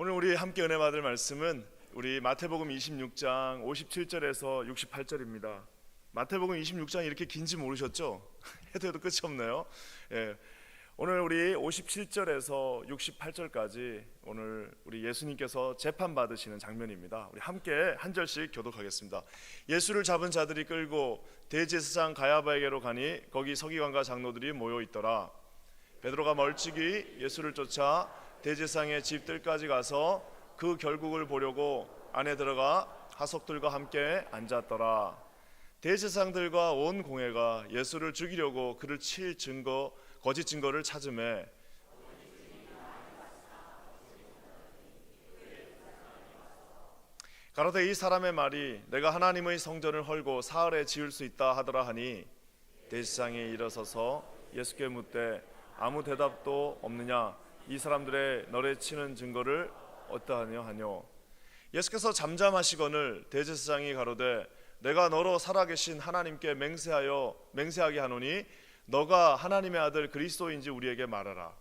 오늘 우리 함께 은혜 받을 말씀은 우리 마태복음 26장 57절에서 68절입니다. 마태복음 26장이 이렇게 긴지 모르셨죠? 해도 끝이 없네요. 오늘 우리 57절에서 68절까지 오늘 우리 예수님께서 재판 받으시는 장면입니다. 우리 함께 한 절씩 교독하겠습니다. 예수를 잡은 자들이 끌고 대제사장 가야바에게로 가니 거기 서기관과 장로들이 모여 있더라. 베드로가 멀찍이 예수를 쫓아 대제사장의 집들까지 가서 그 결국을 보려고 안에 들어가 하석들과 함께 앉았더라. 대제사장들과 온 공회가 예수를 죽이려고 그를 칠 증거, 거짓 증거를 찾으매 가로되 이 사람의 말이 내가 하나님의 성전을 헐고 사흘에 지을 수 있다 하더라 하니 대제사장이 일어서서 예수께 묻되 아무 대답도 없느냐? 이 사람들의 너를 치는 증거를 어떠하냐 하뇨. 예수께서 잠잠하시거늘 대제사장이 가로되 내가 너로 살아계신 하나님께 맹세하게 하노니 너가 하나님의 아들 그리스도인지 우리에게 말하라.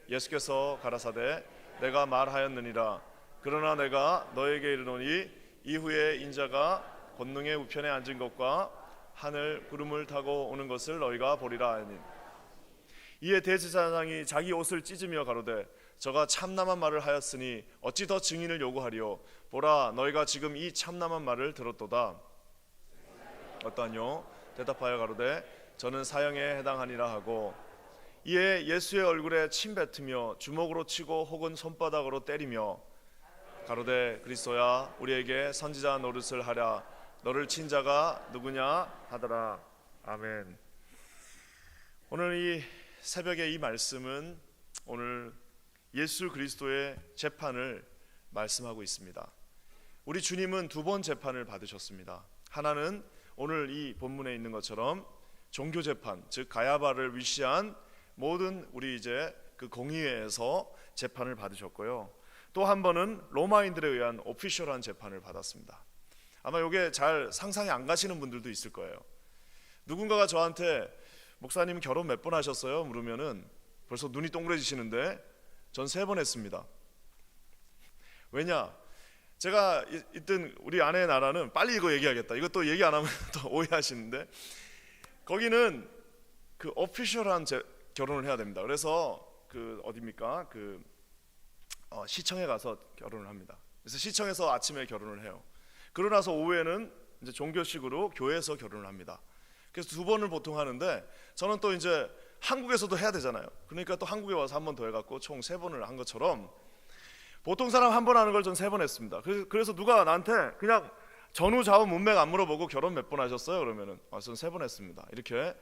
예수께서 가라사대 내가 말하였느니라. 그러나 내가 너에게 이르노니 이후에 인자가 권능의 우편에 앉은 것과 하늘 구름을 타고 오는 것을 너희가 보리라 하니 이에 대제사장이 자기 옷을 찢으며 가로되 저가 참남한 말을 하였으니 어찌 더 증인을 요구하리요. 보라 너희가 지금 이 참남한 말을 들었도다. 어떠하뇨? 대답하여 가로되 저는 사형에 해당하니라 하고 이에 예수의 얼굴에 침 뱉으며 주먹으로 치고 혹은 손바닥으로 때리며 가로되 그리스도야 우리에게 선지자 노릇을 하랴. 너를 친 자가 누구냐 하더라. 아멘. 오늘 이 새벽에 이 말씀은 오늘 예수 그리스도의 재판을 말씀하고 있습니다. 우리 주님은 두 번 재판을 받으셨습니다. 하나는 오늘 이 본문에 있는 것처럼 종교 재판, 즉 가야바를 위시한 모든 우리 이제 그 공의회에서 재판을 받으셨고요. 또 한 번은 로마인들에 의한 오피셜한 재판을 받았습니다. 아마 이게 잘 상상이 안 가시는 분들도 있을 거예요. 누군가가 저한테 목사님 결혼 몇 번 하셨어요? 물으면은 벌써 눈이 동그래지시는데 전 3번 했습니다. 왜냐? 제가 있던 우리 아내의 나라는 빨리 이거 얘기하겠다. 이거 또 얘기 안 하면 또 오해하시는데 거기는 그 오피셜한 결혼을 해야 됩니다. 그래서 그 어디입니까? 시청에 가서 결혼을 합니다. 그래서 시청에서 아침에 결혼을 해요. 그러고 나서 오후에는 이제 종교식으로 교회에서 결혼을 합니다. 그래서 2번을 보통 하는데 저는 또 이제 한국에서도 해야 되잖아요. 그러니까 또 한국에 와서 한 번 더 해갖고 총 3번을 한 것처럼 보통 사람 한 번 하는 걸 전 3번 했습니다. 그래서 누가 나한테 그냥 전후 좌우 문맥 안 물어보고 결혼 몇 번 하셨어요? 그러면은 전 3번 했습니다. 이렇게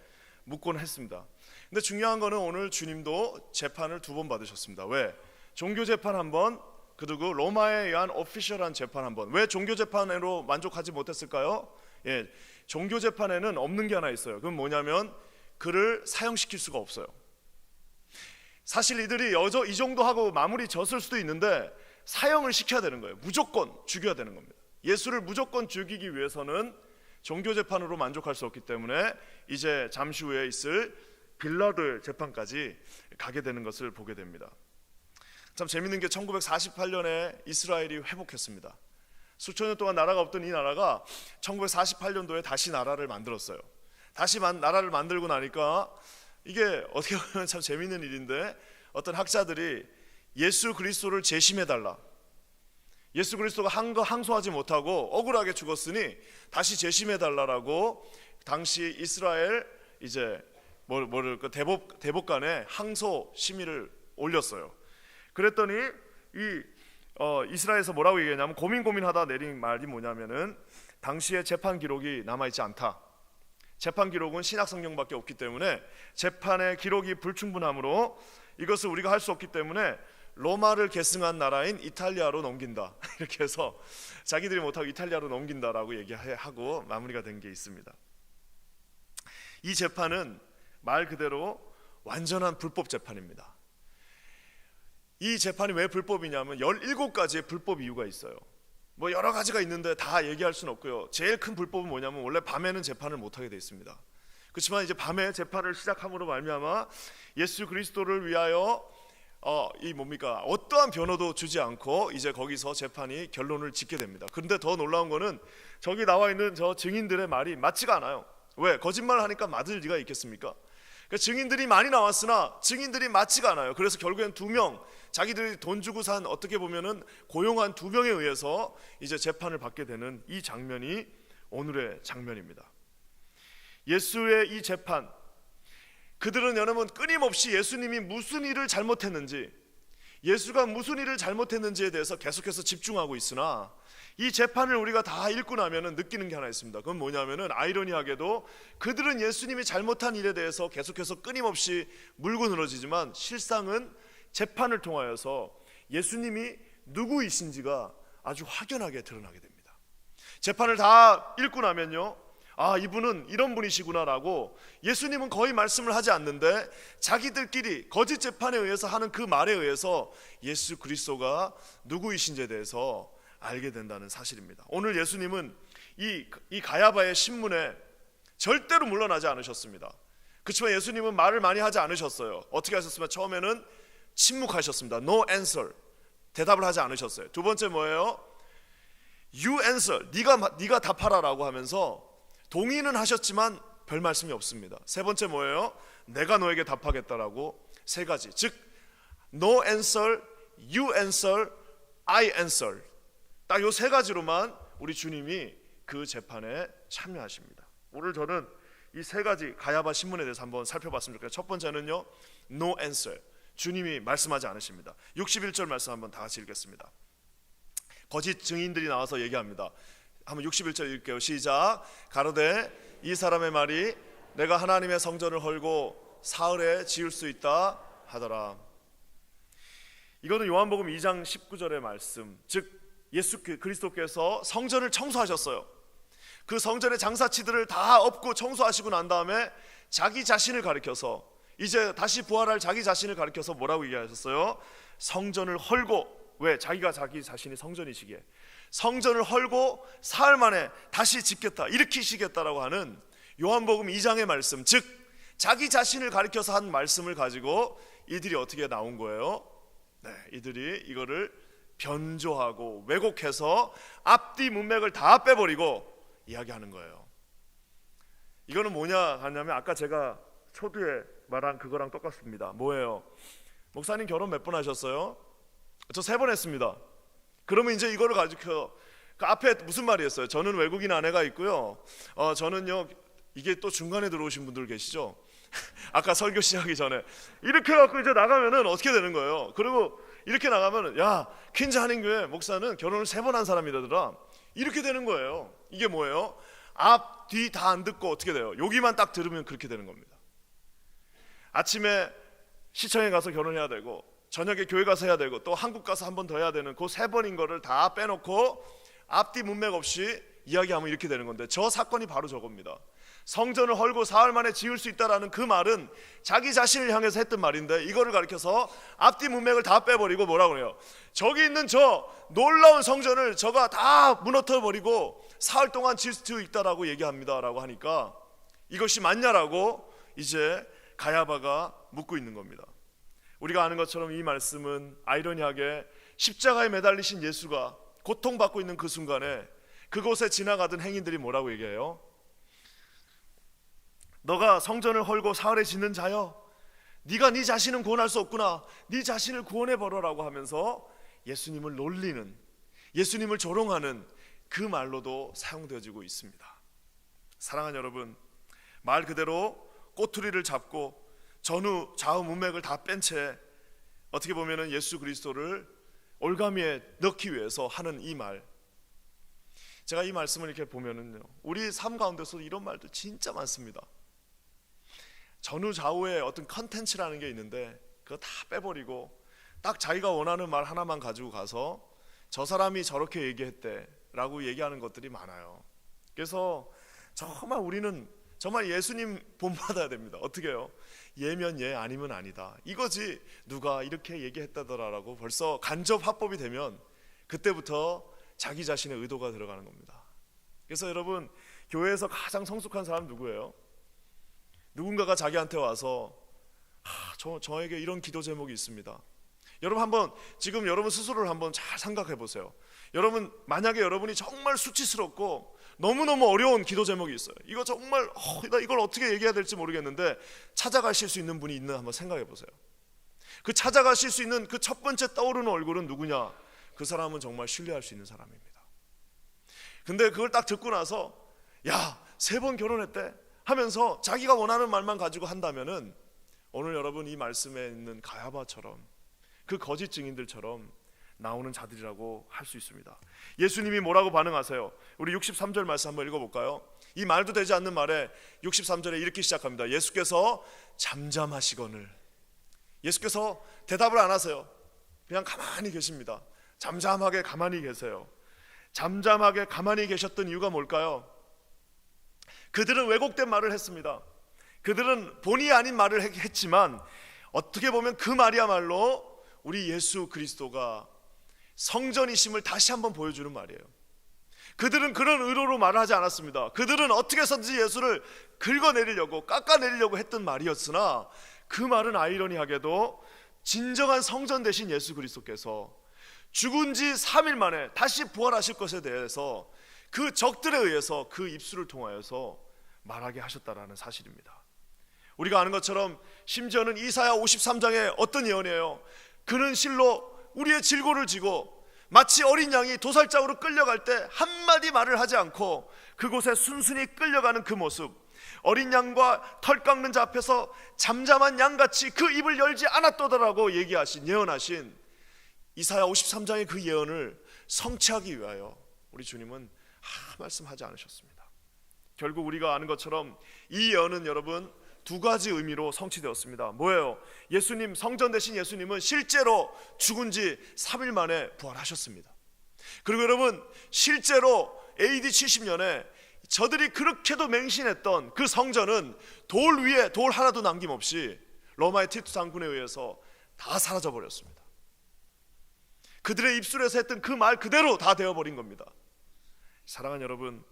묻곤 했습니다. 근데 중요한 거는 오늘 주님도 재판을 2번 받으셨습니다. 왜? 종교 재판 1번, 그리고 로마에 의한 오피셜한 재판 1번. 왜 종교 재판으로 만족하지 못했을까요? 종교 재판에는 없는 게 하나 있어요. 그건 뭐냐면 그를 사형시킬 수가 없어요. 사실 이들이 이 정도 하고 마무리 졌을 수도 있는데 사형을 시켜야 되는 거예요. 무조건 죽여야 되는 겁니다. 예수를 무조건 죽이기 위해서는 종교 재판으로 만족할 수 없기 때문에 이제 잠시 후에 있을 빌라도 재판까지 가게 되는 것을 보게 됩니다. 참 재밌는 게 1948년에 이스라엘이 회복했습니다. 수천 년 동안 나라가 없던 이 나라가 1948년도에 다시 나라를 만들었어요. 다시 나라를 만들고 나니까 이게 어떻게 보면 참 재밌는 일인데 어떤 학자들이 예수 그리스도를 재심해달라. 예수 그리스도가 한 거 항소하지 못하고 억울하게 죽었으니 다시 재심해달라라고 당시 이스라엘 이제 대법관에 항소 심의를 올렸어요. 그랬더니 이스라엘에서 뭐라고 얘기했냐면 고민하다 내린 말이 뭐냐면은 당시의 재판 기록이 남아있지 않다. 재판 기록은 신약 성경밖에 없기 때문에 재판의 기록이 불충분하므로 이것을 우리가 할 수 없기 때문에 로마를 계승한 나라인 이탈리아로 넘긴다. 이렇게 해서 자기들이 못하고 이탈리아로 넘긴다라고 얘기하고 마무리가 된 게 있습니다. 이 재판은 말 그대로 완전한 불법 재판입니다. 이 재판이 왜 불법이냐면 17가지의 불법 이유가 있어요. 뭐 여러 가지가 있는데 다 얘기할 수는 없고요. 제일 큰 불법은 뭐냐면 원래 밤에는 재판을 못하게 돼 있습니다. 그렇지만 이제 밤에 재판을 시작함으로 말미암아 예수 그리스도를 위하여 어떠한 변호도 주지 않고 이제 거기서 재판이 결론을 짓게 됩니다. 그런데 더 놀라운 거는 저기 나와 있는 저 증인들의 말이 맞지가 않아요. 왜? 거짓말을 하니까 맞을 리가 있겠습니까? 그러니까 증인들이 많이 나왔으나 증인들이 맞지가 않아요. 그래서 결국엔 2명, 자기들이 돈 주고 산 어떻게 보면은 고용한 2명에 의해서 이제 재판을 받게 되는 이 장면이 오늘의 장면입니다. 예수의 이 재판, 그들은 여러분 끊임없이 예수님이 무슨 일을 잘못했는지, 예수가 무슨 일을 잘못했는지에 대해서 계속해서 집중하고 있으나 이 재판을 우리가 다 읽고 나면은 느끼는 게 하나 있습니다. 그건 뭐냐면은 아이러니하게도 그들은 예수님이 잘못한 일에 대해서 계속해서 끊임없이 물고 늘어지지만 실상은 재판을 통하여서 예수님이 누구이신지가 아주 확연하게 드러나게 됩니다. 재판을 다 읽고 나면요, 이분은 이런 분이시구나라고 예수님은 거의 말씀을 하지 않는데 자기들끼리 거짓 재판에 의해서 하는 그 말에 의해서 예수 그리스도가 누구이신지에 대해서 알게 된다는 사실입니다. 오늘 예수님은 이 가야바의 신문에 절대로 물러나지 않으셨습니다. 그렇지만 예수님은 말을 많이 하지 않으셨어요. 어떻게 하셨으면 처음에는 침묵하셨습니다. No answer, 대답을 하지 않으셨어요. 두 번째 뭐예요? You answer, 네가 답하라라고 하면서 동의는 하셨지만 별 말씀이 없습니다. 세 번째 뭐예요? 내가 너에게 답하겠다라고 세 가지, 즉 No answer, You answer, I answer, 딱 요 세 가지로만 우리 주님이 그 재판에 참여하십니다. 오늘 저는 이 세 가지 가야바 신문에 대해서 한번 살펴봤으면 좋겠어요. 첫 번째는요, No answer, 주님이 말씀하지 않으십니다. 61절 말씀 한번 다 같이 읽겠습니다. 거짓 증인들이 나와서 얘기합니다. 한번 61절 읽게요. 시작. 가로되 이 사람의 말이 내가 하나님의 성전을 헐고 사흘에 지을 수 있다 하더라. 이거는 요한복음 2장 19절의 말씀, 즉 예수 그리스도께서 성전을 청소하셨어요. 그 성전의 장사치들을 다 엎고 청소하시고 난 다음에 자기 자신을 가리켜서, 이제 다시 부활할 자기 자신을 가리켜서 뭐라고 얘기하셨어요? 성전을 헐고, 왜? 자기 자신이 성전이시기에 성전을 헐고 사흘 만에 다시 짓겠다, 일으키시겠다라고 하는 요한복음 2장의 말씀, 즉 자기 자신을 가리켜서 한 말씀을 가지고 이들이 어떻게 나온 거예요? 이들이 이거를 변조하고 왜곡해서 앞뒤 문맥을 다 빼버리고 이야기하는 거예요. 이거는 뭐냐 하냐면 아까 제가 초두에 말한 그거랑 똑같습니다. 뭐예요? 목사님 결혼 몇 번 하셨어요? 저 3번 했습니다. 그러면 이제 이거를 가지고 그 앞에 무슨 말이 있어요? 저는 외국인 아내가 있고요, 저는요, 이게 또 중간에 들어오신 분들 계시죠? 아까 설교 시작하기 전에 이렇게 해갖고 이제 나가면은 어떻게 되는 거예요? 그리고 이렇게 나가면은 야, 퀸즈 한인교회 목사는 결혼을 3번 한 사람이더라, 이렇게 되는 거예요. 이게 뭐예요? 앞, 뒤 다 안 듣고 어떻게 돼요? 여기만 딱 들으면 그렇게 되는 겁니다. 아침에 시청에 가서 결혼해야 되고, 저녁에 교회 가서 해야 되고, 또 한국 가서 한 번 더 해야 되는 그 3번인 거를 다 빼놓고 앞뒤 문맥 없이 이야기하면 이렇게 되는 건데, 저 사건이 바로 저겁니다. 성전을 헐고 사흘 만에 지을 수 있다라는 그 말은 자기 자신을 향해서 했던 말인데, 이거를 가리켜서 앞뒤 문맥을 다 빼버리고 뭐라고 그래요? 저기 있는 저 놀라운 성전을 저가 다 무너뜨려 버리고 사흘 동안 지을 수 있다라고 얘기합니다 라고 하니까 이것이 맞냐라고 이제 가야바가 묻고 있는 겁니다. 우리가 아는 것처럼 이 말씀은 아이러니하게 십자가에 매달리신 예수가 고통받고 있는 그 순간에 그곳에 지나가던 행인들이 뭐라고 얘기해요? 너가 성전을 헐고 사흘에 짓는 자여, 네가 네 자신은 구원할 수 없구나, 네 자신을 구원해버려라고 하면서 예수님을 놀리는, 예수님을 조롱하는 그 말로도 사용되어지고 있습니다. 사랑하는 여러분, 말 그대로 꼬투리를 잡고 전후 좌우 문맥을 다 뺀 채 어떻게 보면은 예수 그리스도를 올가미에 넣기 위해서 하는 이 말, 제가 이 말씀을 이렇게 보면은요, 우리 삶 가운데서 이런 말들 진짜 많습니다. 전후 좌우에 어떤 컨텐츠라는 게 있는데 그거 다 빼버리고 딱 자기가 원하는 말 하나만 가지고 가서 저 사람이 저렇게 얘기했대 라고 얘기하는 것들이 많아요. 그래서 정말 우리는 정말 예수님 본받아야 됩니다. 어떻게 해요? 예면 예, 아니면 아니다, 이거지. 누가 이렇게 얘기했다더라라고 벌써 간접 화법이 되면 그때부터 자기 자신의 의도가 들어가는 겁니다. 그래서 여러분, 교회에서 가장 성숙한 사람 누구예요? 누군가가 자기한테 와서 저에게 이런 기도 제목이 있습니다, 여러분 한번 지금 여러분 스스로를 한번 잘 생각해 보세요. 여러분 만약에 여러분이 정말 수치스럽고 너무너무 어려운 기도 제목이 있어요. 이거 정말 나 이걸 어떻게 얘기해야 될지 모르겠는데 찾아가실 수 있는 분이 있나 한번 생각해 보세요. 그 찾아가실 수 있는 그 첫 번째 떠오르는 얼굴은 누구냐? 그 사람은 정말 신뢰할 수 있는 사람입니다. 근데 그걸 딱 듣고 나서 야, 3번 결혼했대 하면서 자기가 원하는 말만 가지고 한다면은 오늘 여러분 이 말씀에 있는 가야바처럼 그 거짓 증인들처럼 나오는 자들이라고 할 수 있습니다. 예수님이 뭐라고 반응하세요? 우리 63절 말씀 한번 읽어볼까요? 이 말도 되지 않는 말에 63절에 이렇게 시작합니다. 예수께서 잠잠하시거늘. 예수께서 대답을 안 하세요. 그냥 가만히 계십니다. 잠잠하게 가만히 계세요. 잠잠하게 가만히 계셨던 이유가 뭘까요? 그들은 왜곡된 말을 했습니다. 그들은 본의 아닌 말을 했지만 어떻게 보면 그 말이야말로 우리 예수 그리스도가 성전이심을 다시 한번 보여주는 말이에요. 그들은 그런 의도로 말을 하지 않았습니다. 그들은 어떻게 해서든지 예수를 긁어내리려고 깎아내리려고 했던 말이었으나 그 말은 아이러니하게도 진정한 성전 되신 예수 그리스도께서 죽은 지 3일 만에 다시 부활하실 것에 대해서 그 적들에 의해서 그 입술을 통하여서 말하게 하셨다라는 사실입니다. 우리가 아는 것처럼 심지어는 이사야 53장에 어떤 예언이에요? 그는 실로 우리의 질고를 지고 마치 어린 양이 도살장으로 끌려갈 때 한마디 말을 하지 않고 그곳에 순순히 끌려가는 그 모습, 어린 양과 털 깎는 자 앞에서 잠잠한 양같이 그 입을 열지 않았더라라고 예언하신 이사야 53장의 그 예언을 성취하기 위하여 우리 주님은 말씀하지 않으셨습니다. 결국 우리가 아는 것처럼 이 예언은 여러분 2가지 의미로 성취되었습니다. 뭐예요? 예수님, 성전 되신 예수님은 실제로 죽은 지 3일 만에 부활하셨습니다. 그리고 여러분 실제로 AD 70년에 저들이 그렇게도 맹신했던 그 성전은 돌 위에 돌 하나도 남김없이 로마의 티투 장군에 의해서 다 사라져 버렸습니다. 그들의 입술에서 했던 그 말 그대로 다 되어버린 겁니다. 사랑하는 여러분,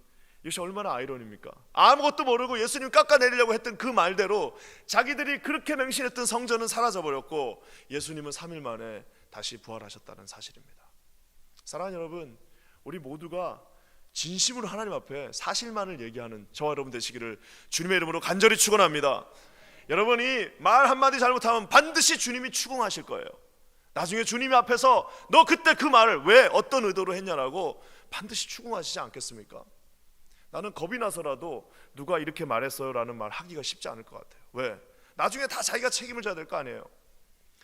이것이 얼마나 아이러니입니까? 아무것도 모르고 예수님 깎아내리려고 했던 그 말대로 자기들이 그렇게 맹신했던 성전은 사라져버렸고 예수님은 3일 만에 다시 부활하셨다는 사실입니다. 사랑하는 여러분, 우리 모두가 진심으로 하나님 앞에 사실만을 얘기하는 저와 여러분 되시기를 주님의 이름으로 간절히 축원합니다. 여러분이 말 한마디 잘못하면 반드시 주님이 추궁하실 거예요. 나중에 주님 앞에서 너 그때 그 말을 왜 어떤 의도로 했냐라고 반드시 추궁하시지 않겠습니까? 나는 겁이 나서라도 누가 이렇게 말했어요 라는 말 하기가 쉽지 않을 것 같아요. 왜? 나중에 다 자기가 책임을 져야 될 거 아니에요.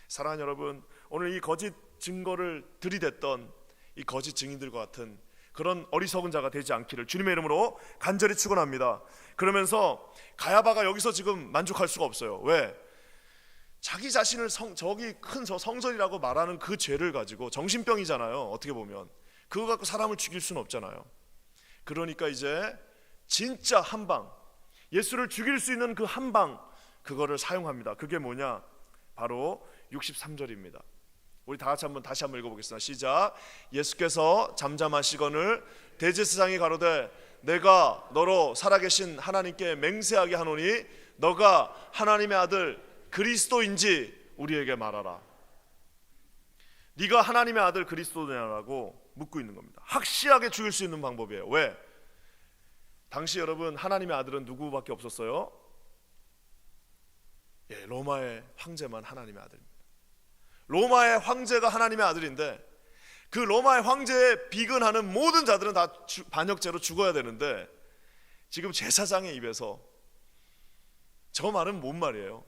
사랑하는 여러분, 오늘 이 거짓 증거를 들이댔던 이 거짓 증인들과 같은 그런 어리석은 자가 되지 않기를 주님의 이름으로 간절히 축원합니다. 그러면서 가야바가 여기서 지금 만족할 수가 없어요. 왜? 자기 자신을 저기 큰 저 성전이라고 말하는 그 죄를 가지고, 정신병이잖아요. 어떻게 보면 그거 갖고 사람을 죽일 수는 없잖아요. 그러니까 이제 진짜 한방, 예수를 죽일 수 있는 그 한방, 그거를 사용합니다. 그게 뭐냐? 바로 63절입니다. 우리 다 같이 다시 한번 읽어보겠습니다. 시작. 예수께서 잠잠하시거늘 대제사장이 가로되 내가 너로 살아계신 하나님께 맹세하게 하노니 너가 하나님의 아들 그리스도인지 우리에게 말하라. 네가 하나님의 아들 그리스도냐라고 묻고 있는 겁니다. 확실하게 죽일 수 있는 방법이에요. 왜? 당시 여러분 하나님의 아들은 누구밖에 없었어요? 로마의 황제만 하나님의 아들입니다. 로마의 황제가 하나님의 아들인데 그 로마의 황제에 비근하는 모든 자들은 다 반역죄로 죽어야 되는데 지금 제사장의 입에서 저 말은 뭔 말이에요?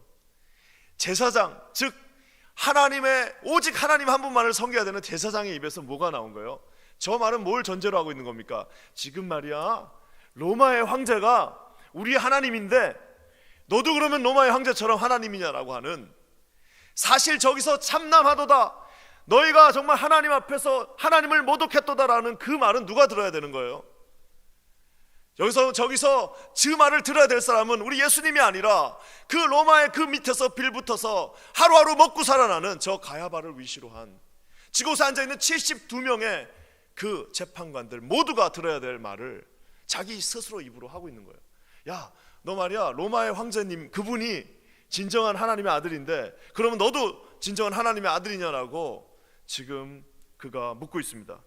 제사장, 즉 하나님의 오직 하나님 한 분만을 섬겨야 되는 제사장의 입에서 뭐가 나온 거예요? 저 말은 뭘 전제로 하고 있는 겁니까? 지금 말이야 로마의 황제가 우리 하나님인데 너도 그러면 로마의 황제처럼 하나님이냐라고 하는, 사실 저기서 참남하도다, 너희가 정말 하나님 앞에서 하나님을 모독했도다라는 그 말은 누가 들어야 되는 거예요? 저기서 그 말을 들어야 될 사람은 우리 예수님이 아니라 그 로마의 그 밑에서 빌붙어서 하루하루 먹고 살아나는 저 가야바를 위시로 한 지곳에 앉아있는 72명의 그 재판관들 모두가 들어야 될 말을 자기 스스로 입으로 하고 있는 거예요. 야, 너 말이야 로마의 황제님 그분이 진정한 하나님의 아들인데 그러면 너도 진정한 하나님의 아들이냐라고 지금 그가 묻고 있습니다.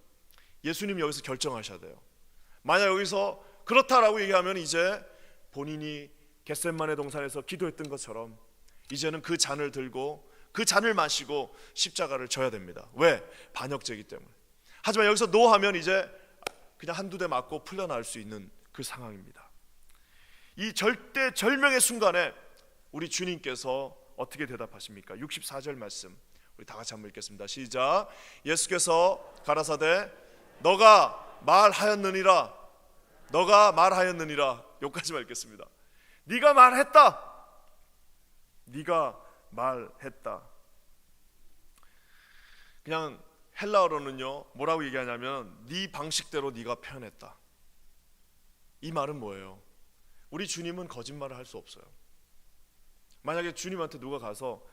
예수님 여기서 결정하셔야 돼요. 만약 여기서 그렇다라고 얘기하면 이제 본인이 겟세마네 동산에서 기도했던 것처럼 이제는 그 잔을 들고 그 잔을 마시고 십자가를 져야 됩니다. 왜? 반역죄이기 때문에. 하지만 여기서 노하면 이제 그냥 한두 대 맞고 풀려날 수 있는 그 상황입니다. 이 절대절명의 순간에 우리 주님께서 어떻게 대답하십니까? 64절 말씀 우리 다 같이 한번 읽겠습니다. 시작. 예수께서 가라사대 너가 말하였느니라. 너가 말하였느니라. 여기까지만 읽겠습니다. 네가 말했다. 네가 말했다. 그냥 헬라어로는요 뭐라고 얘기하냐면 네 방식대로 네가 표현했다. 이 말은 뭐예요? 우리 주님은 거짓말을 할 수 없어요. 만약에 주님한테 누가 가서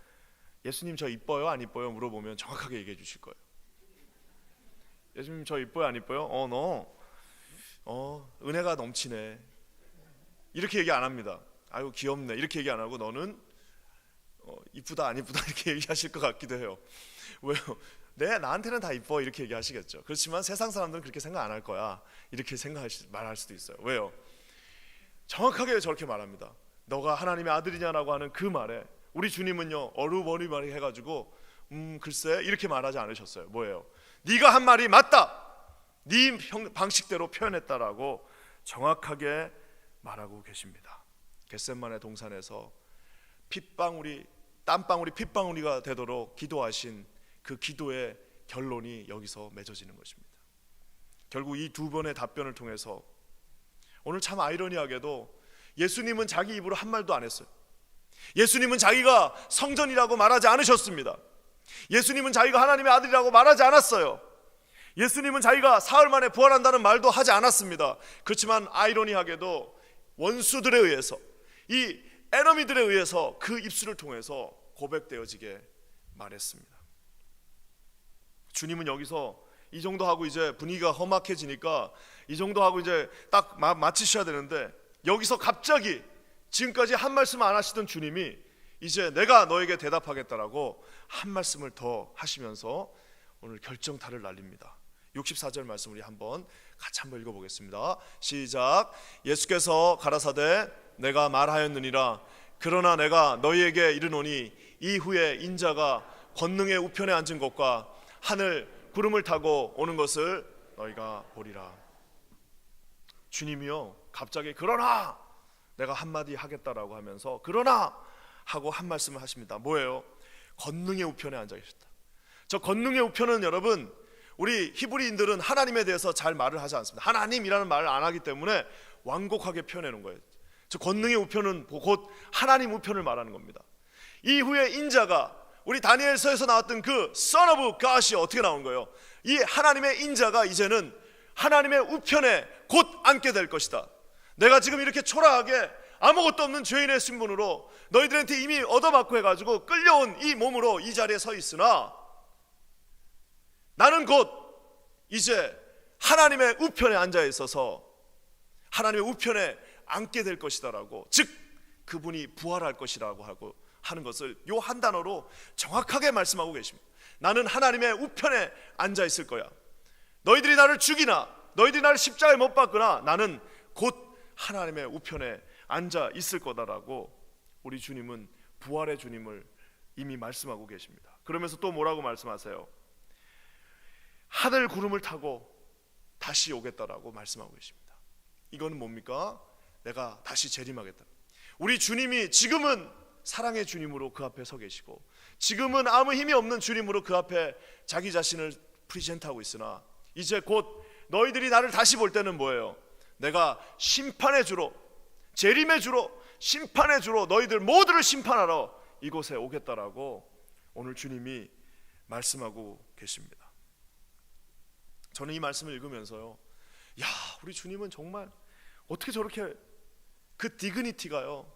예수님 저 이뻐요 안 이뻐요 물어보면 정확하게 얘기해 주실 거예요. 예수님 저 이뻐요 안 이뻐요? 너 은혜가 넘치네 이렇게 얘기 안 합니다. 아유 귀엽네 이렇게 얘기 안 하고 너는 이쁘다 안 이쁘다 이렇게 얘기하실 것 같기도 해요. 왜요? 나한테는 다 이뻐 이렇게 얘기하시겠죠. 그렇지만 세상 사람들은 그렇게 생각 안 할 거야 이렇게 말할 수도 있어요. 왜요? 정확하게 저렇게 말합니다. 너가 하나님의 아들이냐라고 하는 그 말에 우리 주님은요 어루머리머리 해가지고 글쎄 이렇게 말하지 않으셨어요. 뭐예요? 네가 한 말이 맞다. 네 방식대로 표현했다라고 정확하게 말하고 계십니다. 겟세마네 동산에서 땀방울이 핏방울이가 되도록 기도하신 그 기도의 결론이 여기서 맺어지는 것입니다. 결국 이 두 번의 답변을 통해서 오늘 참 아이러니하게도 예수님은 자기 입으로 한 말도 안 했어요. 예수님은 자기가 성전이라고 말하지 않으셨습니다. 예수님은 자기가 하나님의 아들이라고 말하지 않았어요. 예수님은 자기가 사흘 만에 부활한다는 말도 하지 않았습니다. 그렇지만 아이러니하게도 원수들에 의해서 이 에너미들에 의해서 그 입술을 통해서 고백되어지게 말했습니다. 주님은 여기서 이 정도 하고 이제 분위기가 험악해지니까 이 정도 하고 이제 딱 마치셔야 되는데 여기서 갑자기 지금까지 한 말씀 안 하시던 주님이 이제 내가 너에게 대답하겠다라고 한 말씀을 더 하시면서 오늘 결정타를 날립니다. 64절 말씀 우리 같이 한번 읽어보겠습니다. 시작. 예수께서 가라사대 내가 말하였느니라. 그러나 내가 너희에게 이르노니 이후에 인자가 권능의 우편에 앉은 것과 하늘 구름을 타고 오는 것을 너희가 보리라. 주님이요 갑자기 그러나 내가 한마디 하겠다라고 하면서 그러나 하고 한 말씀을 하십니다. 뭐예요? 권능의 우편에 앉아 계셨다. 저 권능의 우편은 여러분 우리 히브리인들은 하나님에 대해서 잘 말을 하지 않습니다. 하나님이라는 말을 안 하기 때문에 완곡하게 표현해 놓은 거예요. 저 권능의 우편은 곧 하나님 우편을 말하는 겁니다. 이후에 인자가 우리 다니엘서에서 나왔던 그 Son of God이 어떻게 나온 거예요? 이 하나님의 인자가 이제는 하나님의 우편에 곧 앉게 될 것이다. 내가 지금 이렇게 초라하게 아무것도 없는 죄인의 신분으로 너희들한테 이미 얻어맞고 해가지고 끌려온 이 몸으로 이 자리에 서 있으나 나는 곧 이제 하나님의 우편에 앉아 있어서 하나님의 우편에 앉게 될 것이다라고, 즉 그분이 부활할 것이라고 하고 하는 것을 요 한 단어로 정확하게 말씀하고 계십니다. 나는 하나님의 우편에 앉아 있을 거야. 너희들이 나를 죽이나 너희들이 나를 십자가에 못 박거나 나는 곧 하나님의 우편에 앉아 있을 거다라고 우리 주님은 부활의 주님을 이미 말씀하고 계십니다. 그러면서 또 뭐라고 말씀하세요? 하늘 구름을 타고 다시 오겠다라고 말씀하고 계십니다. 이거는 뭡니까? 내가 다시 재림하겠다. 우리 주님이 지금은 사랑의 주님으로 그 앞에 서 계시고 지금은 아무 힘이 없는 주님으로 그 앞에 자기 자신을 프리젠트하고 있으나 이제 곧 너희들이 나를 다시 볼 때는 뭐예요? 내가 심판의 주로, 재림의 주로, 심판의 주로 너희들 모두를 심판하러 이곳에 오겠다라고 오늘 주님이 말씀하고 계십니다. 저는 이 말씀을 읽으면서요, 야, 우리 주님은 정말 어떻게 저렇게 그 디그니티가요,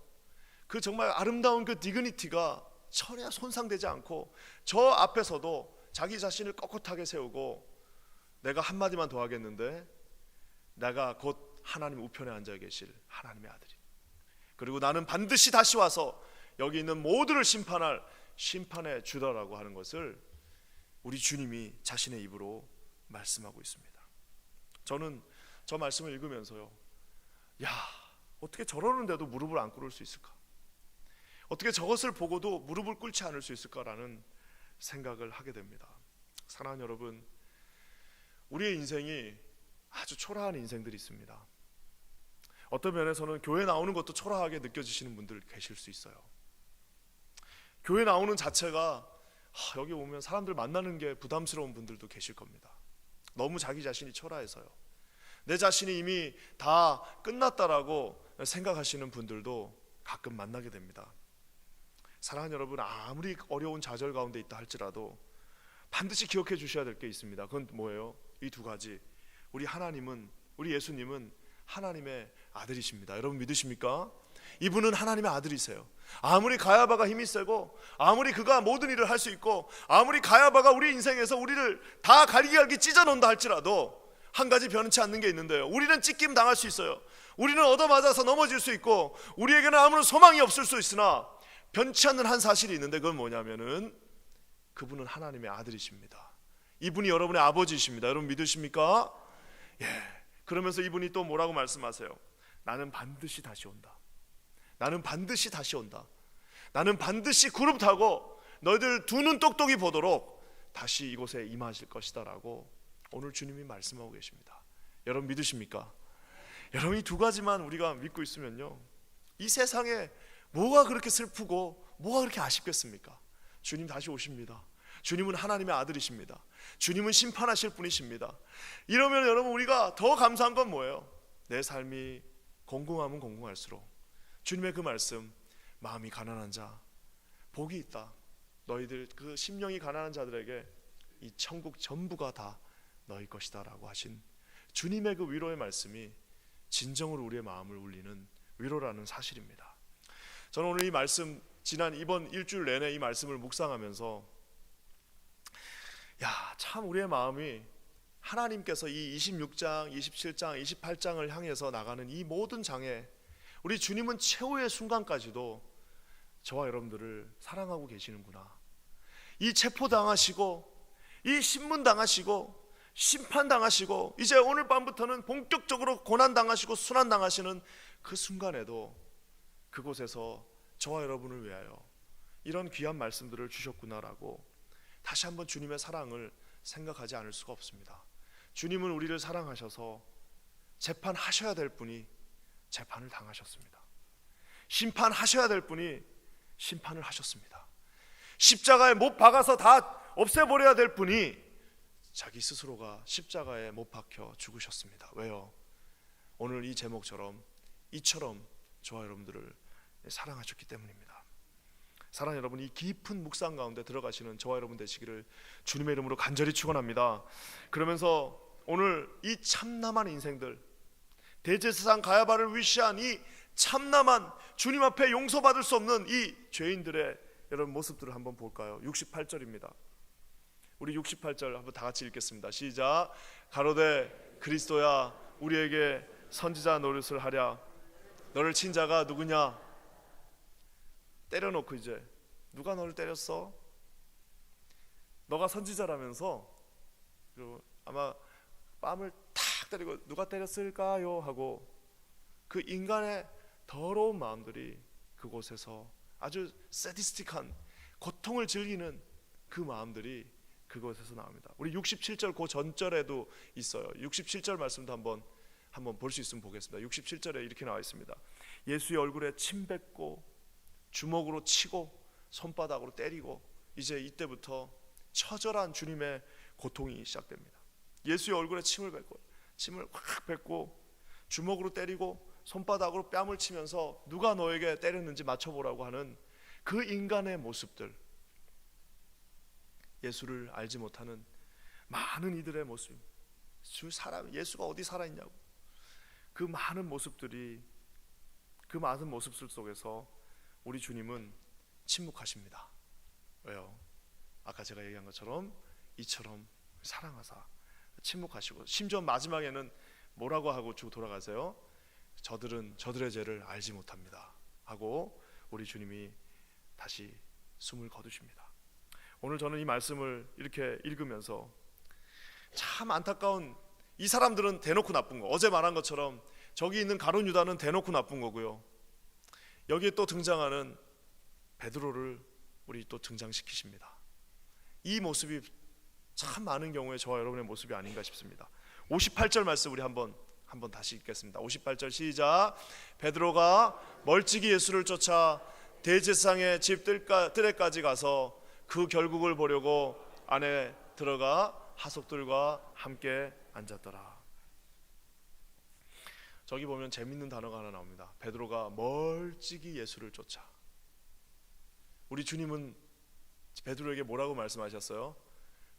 그 정말 아름다운 그 디그니티가 전혀 손상되지 않고 저 앞에서도 자기 자신을 꼿꼿하게 세우고 내가 한마디만 더 하겠는데 내가 곧 하나님 우편에 앉아 계실 하나님의 아들이, 그리고 나는 반드시 다시 와서 여기 있는 모두를 심판할 심판의 주다라고 하는 것을 우리 주님이 자신의 입으로 말씀하고 있습니다. 저는 저 말씀을 읽으면서요, 야, 어떻게 저러는데도 무릎을 안 꿇을 수 있을까? 어떻게 저것을 보고도 무릎을 꿇지 않을 수 있을까라는 생각을 하게 됩니다. 사랑하는 여러분, 우리의 인생이 아주 초라한 인생들이 있습니다. 어떤 면에서는 교회 나오는 것도 초라하게 느껴지시는 분들 계실 수 있어요. 교회 나오는 자체가 여기 오면 사람들 만나는 게 부담스러운 분들도 계실 겁니다. 너무 자기 자신이 초라해서요. 내 자신이 이미 다 끝났다라고 생각하시는 분들도 가끔 만나게 됩니다. 사랑하는 여러분, 아무리 어려운 좌절 가운데 있다 할지라도 반드시 기억해 주셔야 될 게 있습니다. 그건 뭐예요? 이 두 가지. 우리 예수님은 하나님의 아들이십니다. 여러분 믿으십니까? 이분은 하나님의 아들이세요. 아무리 가야바가 힘이 세고, 아무리 그가 모든 일을 할 수 있고, 아무리 가야바가 우리 인생에서 우리를 다 갈기갈기 찢어놓는다 할지라도 한 가지 변치 않는 게 있는데요, 우리는 찢김 당할 수 있어요. 우리는 얻어맞아서 넘어질 수 있고, 우리에게는 아무런 소망이 없을 수 있으나 변치 않는 한 사실이 있는데, 그건 뭐냐면은 그분은 하나님의 아들이십니다. 이분이 여러분의 아버지이십니다. 여러분 믿으십니까? 예. 그러면서 이분이 또 뭐라고 말씀하세요? 나는 반드시 다시 온다. 나는 반드시 다시 온다. 나는 반드시 구름 타고 너희들 두 눈 똑똑히 보도록 다시 이곳에 임하실 것이다 라고 오늘 주님이 말씀하고 계십니다. 여러분 믿으십니까? 여러분, 이 두 가지만 우리가 믿고 있으면요, 이 세상에 뭐가 그렇게 슬프고 뭐가 그렇게 아쉽겠습니까? 주님 다시 오십니다. 주님은 하나님의 아들이십니다. 주님은 심판하실 분이십니다. 이러면 여러분, 우리가 더 감사한 건 뭐예요? 내 삶이 공공하면 공공할수록 주님의 그 말씀, 마음이 가난한 자 복이 있다. 너희들 그 심령이 가난한 자들에게 이 천국 전부가 다 너희 것이다 라고 하신 주님의 그 위로의 말씀이 진정으로 우리의 마음을 울리는 위로라는 사실입니다. 저는 오늘 이 말씀, 지난 이번 일주일 내내 이 말씀을 묵상하면서 참 우리의 마음이 하나님께서 이 26장, 27장, 28장을 향해서 나가는 이 모든 장에 우리 주님은 최후의 순간까지도 저와 여러분들을 사랑하고 계시는구나. 이 체포당하시고, 이 신문당하시고, 심판당하시고, 이제 오늘 밤부터는 본격적으로 고난당하시고 순환당하시는 그 순간에도 그곳에서 저와 여러분을 위하여 이런 귀한 말씀들을 주셨구나라고 다시 한번 주님의 사랑을 생각하지 않을 수가 없습니다. 주님은 우리를 사랑하셔서 재판하셔야 될 분이 재판을 당하셨습니다. 심판하셔야 될 분이 심판을 하셨습니다. 십자가에 못 박아서 다 없애버려야 될 분이 자기 스스로가 십자가에 못 박혀 죽으셨습니다. 왜요? 오늘 이 제목처럼 이처럼 저와 여러분들을 사랑하셨기 때문입니다. 사랑하는 여러분, 이 깊은 묵상 가운데 들어가시는 저와 여러분 되시기를 주님의 이름으로 간절히 축원합니다. 그러면서 오늘 이 참남한 인생들, 대제사장 가야바를 위시한 이 참남한 주님 앞에 용서받을 수 없는 이 죄인들의 여러분 모습들을 한번 볼까요? 68절입니다. 우리 68절 한번 다 같이 읽겠습니다. 시작. 가로되 그리스도야 우리에게 선지자 노릇을 하랴. 너를 친 자가 누구냐? 때려놓고 이제 누가 너를 때렸어? 너가 선지자라면서, 그리고 아마 뺨을 탁 때리고 누가 때렸을까요? 하고 그 인간의 더러운 마음들이 그곳에서 아주 세디스틱한 고통을 즐기는 그 마음들이 그곳에서 나옵니다. 우리 67절 그 전절에도 있어요. 67절 말씀도 한번 볼 수 있으면 보겠습니다. 67절에 이렇게 나와 있습니다. 예수의 얼굴에 침 뱉고 주먹으로 치고 손바닥으로 때리고, 이제 이때부터 처절한 주님의 고통이 시작됩니다. 예수의 얼굴에 침을 확 뱉고 주먹으로 때리고 손바닥으로 뺨을 치면서 누가 너에게 때렸는지 맞춰보라고 하는 그 인간의 모습들, 예수를 알지 못하는 많은 이들의 모습, 예수가 어디 살아있냐고, 그 많은 모습들 속에서 우리 주님은 침묵하십니다. 왜요? 아까 제가 얘기한 것처럼 이처럼 사랑하사 침묵하시고, 심지어 마지막에는 뭐라고 하고 쭉 돌아가세요? 저들은 저들의 죄를 알지 못합니다 하고 우리 주님이 다시 숨을 거두십니다. 오늘 저는 이 말씀을 이렇게 읽으면서 참 안타까운, 이 사람들은 대놓고 나쁜 거, 어제 말한 것처럼 저기 있는 가룟 유다는 대놓고 나쁜 거고요, 여기에 또 등장하는 베드로를 우리 또 등장시키십니다. 이 모습이 참 많은 경우에 저와 여러분의 모습이 아닌가 싶습니다. 58절 말씀 우리 한번 다시 읽겠습니다. 58절 시작. 베드로가 멀찍이 예수를 쫓아 대제사장의 집 뜰에까지 가서 그 결국을 보려고 안에 들어가 하속들과 함께 앉았더라. 저기 보면 재밌는 단어가 하나 나옵니다. 베드로가 멀찍이 예수를 쫓아. 우리 주님은 베드로에게 뭐라고 말씀하셨어요?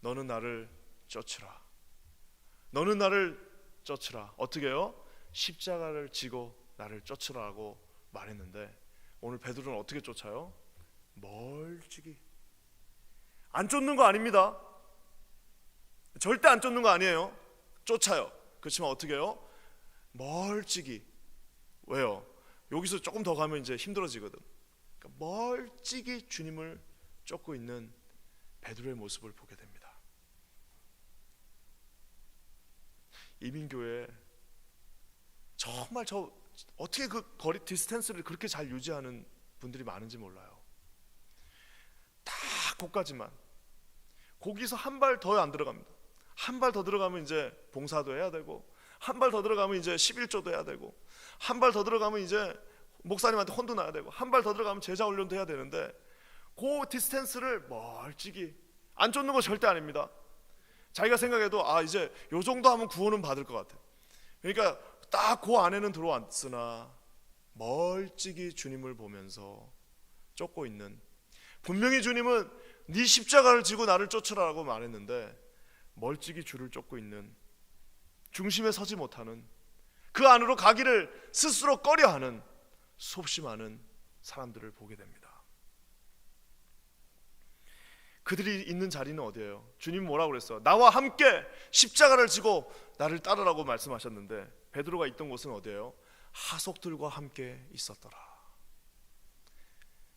너는 나를 쫓으라. 너는 나를 쫓으라. 어떻게 해요? 십자가를 지고 나를 쫓으라고 말했는데 오늘 베드로는 어떻게 쫓아요? 멀찍이. 안 쫓는 거 아닙니다. 절대 안 쫓는 거 아니에요. 쫓아요. 그렇지만 어떻게 해요? 멀찍이. 왜요? 여기서 조금 더 가면 이제 힘들어지거든. 그러니까 멀찍이 주님을 쫓고 있는 베드로의 모습을 보게 됩니다. 이민교회 정말 저 어떻게 그 거리 디스턴스를 그렇게 잘 유지하는 분들이 많은지 몰라요. 다 거기까지만. 거기서 한 발 더 안 들어갑니다. 한 발 더 들어가면 이제 봉사도 해야 되고, 한 발 더 들어가면 이제 11조도 해야 되고, 한 발 더 들어가면 이제 목사님한테 혼도 나야 되고, 한 발 더 들어가면 제자 훈련도 해야 되는데 그 디스턴스를 멀찍이. 안 쫓는 거 절대 아닙니다. 자기가 생각해도 이제 요 정도 하면 구원은 받을 것 같아. 그러니까 딱 그 안에는 들어왔으나 멀찍이 주님을 보면서 쫓고 있는, 분명히 주님은 네 십자가를 지고 나를 쫓으라고 말했는데 멀찍이 주를 쫓고 있는, 중심에 서지 못하는, 그 안으로 가기를 스스로 꺼려하는 수없이 많은 사람들을 보게 됩니다. 그들이 있는 자리는 어디예요? 주님 뭐라고 그랬어요? 나와 함께 십자가를 지고 나를 따르라고 말씀하셨는데 베드로가 있던 곳은 어디예요? 하속들과 함께 있었더라.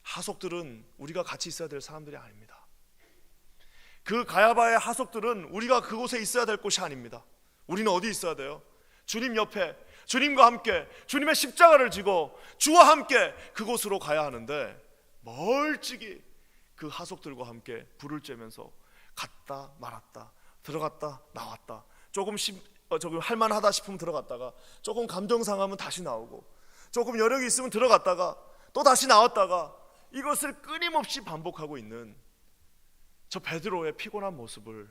하속들은 우리가 같이 있어야 될 사람들이 아닙니다. 그 가야바의 하속들은 우리가 그곳에 있어야 될 곳이 아닙니다. 우리는 어디 있어야 돼요? 주님 옆에, 주님과 함께 주님의 십자가를 지고 주와 함께 그곳으로 가야 하는데 멀찍이 그 하속들과 함께 불을 쬐면서 갔다 말았다, 들어갔다 나왔다, 조금 할만하다 싶으면 들어갔다가, 조금 감정 상하면 다시 나오고, 조금 여력이 있으면 들어갔다가 또 다시 나왔다가, 이것을 끊임없이 반복하고 있는 저 베드로의 피곤한 모습을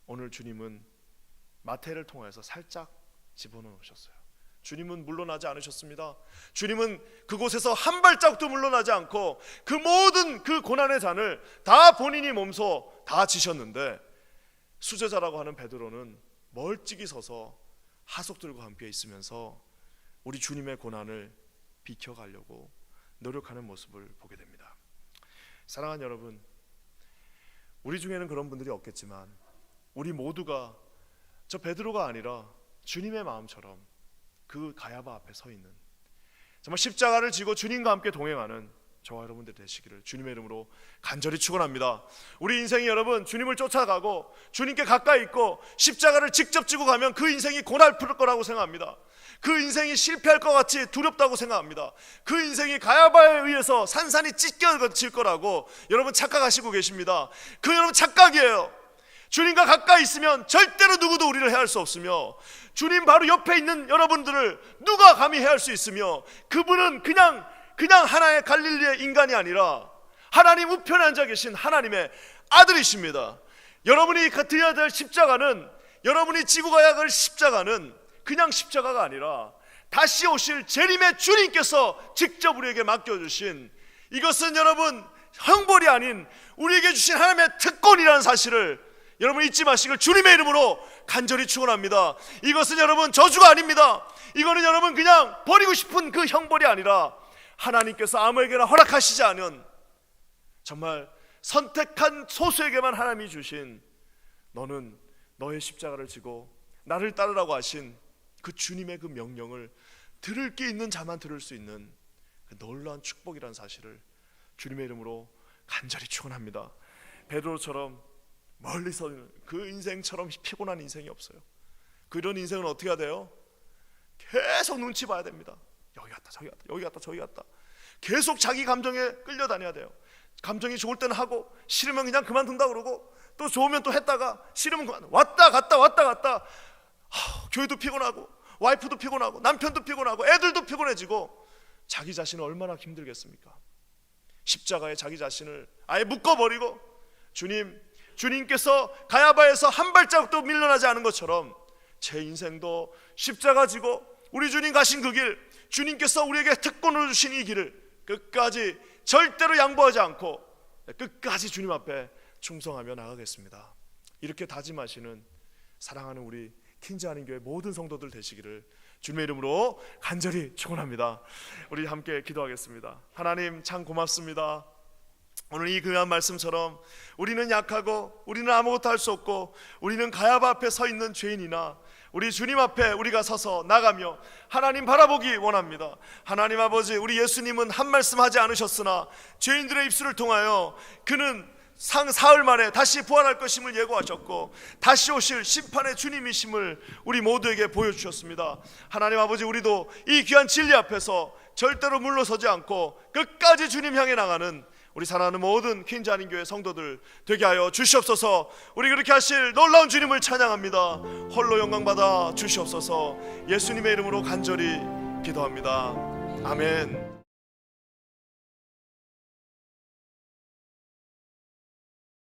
오늘 주님은 마태를 통해서 살짝 집어넣으셨어요. 주님은 물러나지 않으셨습니다. 주님은 그곳에서 한 발짝도 물러나지 않고 그 모든 그 고난의 잔을 다 본인이 몸소 다 지셨는데 수제자라고 하는 베드로는 멀찍이 서서 하속들과 함께 있으면서 우리 주님의 고난을 비켜가려고 노력하는 모습을 보게 됩니다. 사랑하는 여러분, 우리 중에는 그런 분들이 없겠지만 우리 모두가 저 베드로가 아니라 주님의 마음처럼 그 가야바 앞에 서 있는, 정말 십자가를 지고 주님과 함께 동행하는 저와 여러분들 되시기를 주님의 이름으로 간절히 축원합니다. 우리 인생이 여러분 주님을 쫓아가고 주님께 가까이 있고 십자가를 직접 지고 가면 그 인생이 고달플 거라고 생각합니다. 그 인생이 실패할 것 같이 두렵다고 생각합니다. 그 인생이 가야바에 의해서 산산이 찢겨질 거라고 여러분 착각하시고 계십니다. 그 여러분 착각이에요. 주님과 가까이 있으면 절대로 누구도 우리를 해할 수 없으며, 주님 바로 옆에 있는 여러분들을 누가 감히 해할 수 있으며, 그분은 그냥 하나의 갈릴리의 인간이 아니라 하나님 우편에 앉아 계신 하나님의 아들이십니다. 여러분이 드려야 될 십자가는, 여러분이 지고 가야 할 십자가는 그냥 십자가가 아니라 다시 오실 재림의 주님께서 직접 우리에게 맡겨주신, 이것은 여러분 형벌이 아닌 우리에게 주신 하나님의 특권이라는 사실을 여러분 잊지 마시길 주님의 이름으로 간절히 축원합니다. 이것은 여러분 저주가 아닙니다. 이거는 여러분 그냥 버리고 싶은 그 형벌이 아니라 하나님께서 아무에게나 허락하시지 않은, 정말 선택한 소수에게만 하나님이 주신, 너는 너의 십자가를 지고 나를 따르라고 하신 그 주님의 그 명령을 들을 게 있는 자만 들을 수 있는 그 놀라운 축복이라는 사실을 주님의 이름으로 간절히 축원합니다. 베드로처럼 멀리서 그 인생처럼 피곤한 인생이 없어요. 그런 인생은 어떻게 해야 돼요? 계속 눈치 봐야 됩니다. 여기 갔다 저기 갔다 여기 갔다 저기 갔다. 계속 자기 감정에 끌려다녀야 돼요. 감정이 좋을 때는 하고 싫으면 그냥 그만둔다 그러고, 또 좋으면 또 했다가 싫으면 그만. 왔다 갔다 교회도 피곤하고 와이프도 피곤하고 남편도 피곤하고 애들도 피곤해지고 자기 자신은 얼마나 힘들겠습니까? 십자가에 자기 자신을 아예 묶어버리고 주님께서 가야바에서 한 발자국도 밀려나지 않은 것처럼 제 인생도 십자가 지고 우리 주님 가신 그 길, 주님께서 우리에게 특권으로 주신 이 길을 끝까지 절대로 양보하지 않고 끝까지 주님 앞에 충성하며 나가겠습니다. 이렇게 다짐하시는 사랑하는 우리 킨즈하는 교회 모든 성도들 되시기를 주님의 이름으로 간절히 축원합니다. 우리 함께 기도하겠습니다. 하나님 참 고맙습니다. 오늘 이 귀한 말씀처럼 우리는 약하고 우리는 아무것도 할 수 없고 우리는 가야바 앞에 서 있는 죄인이나 우리 주님 앞에 우리가 서서 나가며 하나님 바라보기 원합니다. 하나님 아버지, 우리 예수님은 한 말씀 하지 않으셨으나 죄인들의 입술을 통하여 그는 사흘 만에 다시 부활할 것임을 예고하셨고 다시 오실 심판의 주님이심을 우리 모두에게 보여주셨습니다. 하나님 아버지, 우리도 이 귀한 진리 앞에서 절대로 물러서지 않고 끝까지 주님 향해 나가는 우리 사랑하는 모든 퀸즈하는 교회 성도들 되게 하여 주시옵소서. 우리 그렇게 하실 놀라운 주님을 찬양합니다. 홀로 영광받아 주시옵소서. 예수님의 이름으로 간절히 기도합니다. 아멘.